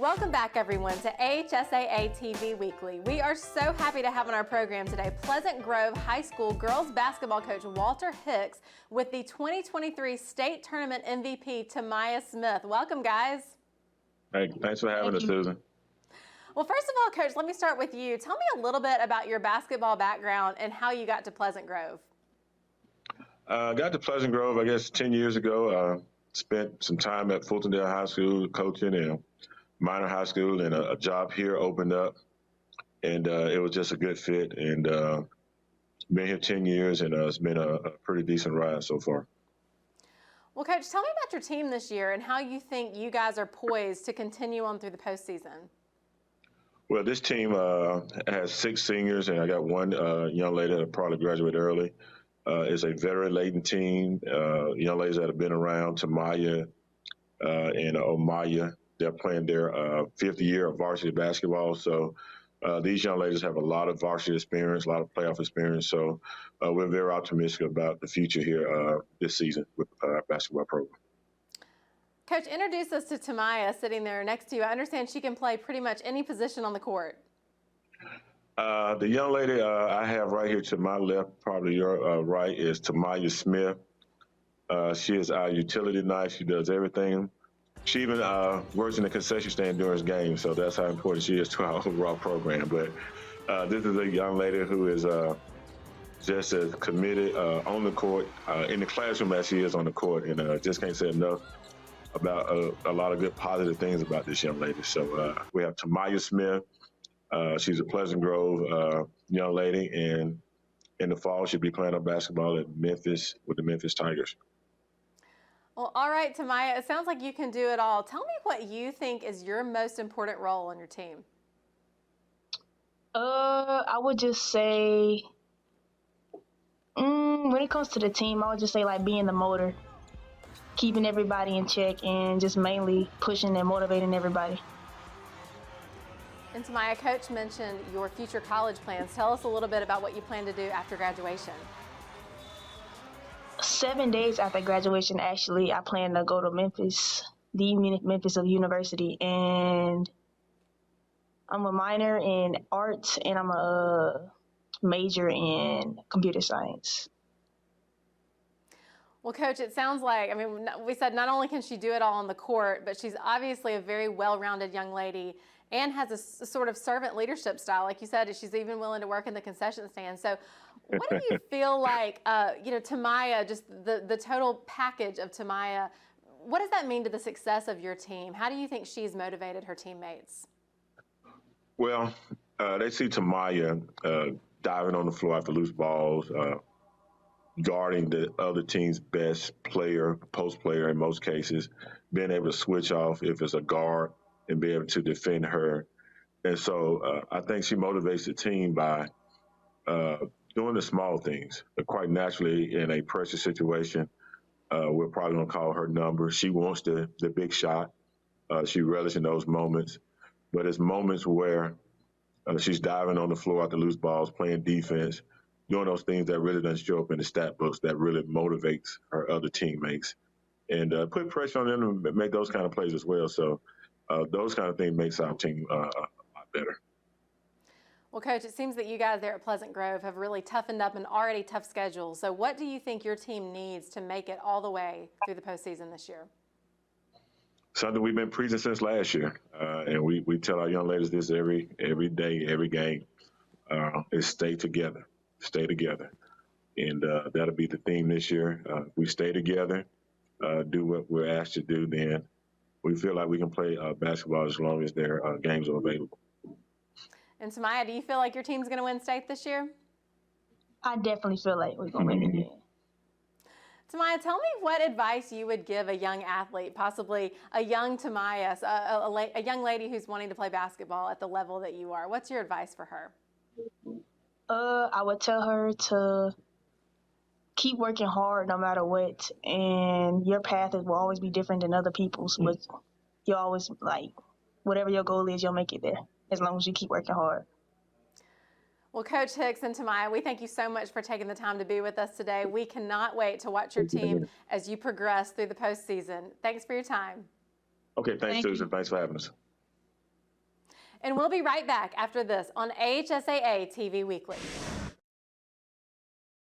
Welcome back, everyone, to AHSAA TV Weekly. We are so happy to have on our program today Pleasant Grove High School girls basketball coach Walter Hicks with the 2023 state tournament MVP Tamya Smith. Welcome, guys. Hey, thanks for having us, Susan. Well, first of all, Coach, let me start with you. Tell me a little bit about your basketball background and how you got to Pleasant Grove. Got to Pleasant Grove, I guess, 10 years ago. Spent some time at Fultondale High School coaching and minor high school, and a job here opened up, and it was just a good fit. And been here 10 years, and it's been a pretty decent ride so far. Well, Coach, tell me about your team this year and how you think you guys are poised to continue on through the postseason. Well, this team has 6 seniors, and I got one young lady that'll probably graduate early. It's a veteran-laden team, young ladies that have been around, Tamya and Omaya. They're playing their 5th year of varsity basketball. So these young ladies have a lot of varsity experience, a lot of playoff experience. So we're very optimistic about the future here this season with our basketball program. Coach, introduce us to Tamya sitting there next to you. I understand she can play pretty much any position on the court. The young lady I have right here to my left, probably your right, is Tamya Smith. She is our utility knife. She does everything. She even works in the concession stand during games, so that's how important she is to our overall program. But this is a young lady who is just as committed on the court, in the classroom as she is on the court, and just can't say enough about a lot of good positive things about this young lady. So we have Tamya Smith. She's a Pleasant Grove young lady, and in the fall she'll be playing basketball at Memphis with the Memphis Tigers. Well, all right, Tamya, it sounds like you can do it all. Tell me what you think is your most important role on your team. I would just say, when it comes to the team, I would just say like being the motor, keeping everybody in check, and just mainly pushing and motivating everybody. And Tamya, Coach mentioned your future college plans. Tell us a little bit about what you plan to do after graduation. 7 days after graduation, actually, I plan to go to Memphis, the Memphis University, and I'm a minor in arts, and I'm a major in computer science. Well, Coach, it sounds like, I mean, we said not only can she do it all on the court, but she's obviously a very well-rounded young lady and has a sort of servant leadership style. Like you said, she's even willing to work in the concession stand. So what do you feel like, Tamya, just the total package of Tamya, what does that mean to the success of your team? How do you think she's motivated her teammates? Well, they see Tamya diving on the floor after loose balls, guarding the other team's best player, post player in most cases, being able to switch off if it's a guard and be able to defend her. And so I think she motivates the team by doing the small things. Quite naturally, in a pressure situation, we're probably going to call her number. She wants the big shot. She relishes in those moments. But it's moments where she's diving on the floor after loose balls, playing defense, doing those things that really doesn't show up in the stat books, that really motivates her other teammates, and put pressure on them to make those kind of plays as well. So those kind of things makes our team a lot better. Well, Coach, it seems that you guys there at Pleasant Grove have really toughened up an already tough schedule. So what do you think your team needs to make it all the way through the postseason this year? Something we've been preaching since last year, and we tell our young ladies this every day, every game, is stay together. Stay together. And that'll be the theme this year. If we stay together, do what we're asked to do, then we feel like we can play basketball as long as their games are available. And Tamya, do you feel like your team's going to win state this year? I definitely feel like we're going to win again. Tamya, tell me what advice you would give a young athlete, possibly a young Tamya, a young lady who's wanting to play basketball at the level that you are. What's your advice for her? I would tell her to keep working hard no matter what, and your path will always be different than other people's, but you'll always, whatever your goal is, you'll make it there as long as you keep working hard. Well, Coach Hicks and Tamya, we thank you so much for taking the time to be with us today. We cannot wait to watch your team as you progress through the postseason. Thanks for your time. Okay, thanks, Susan. Thanks for having us. And we'll be right back after this on AHSAA TV Weekly.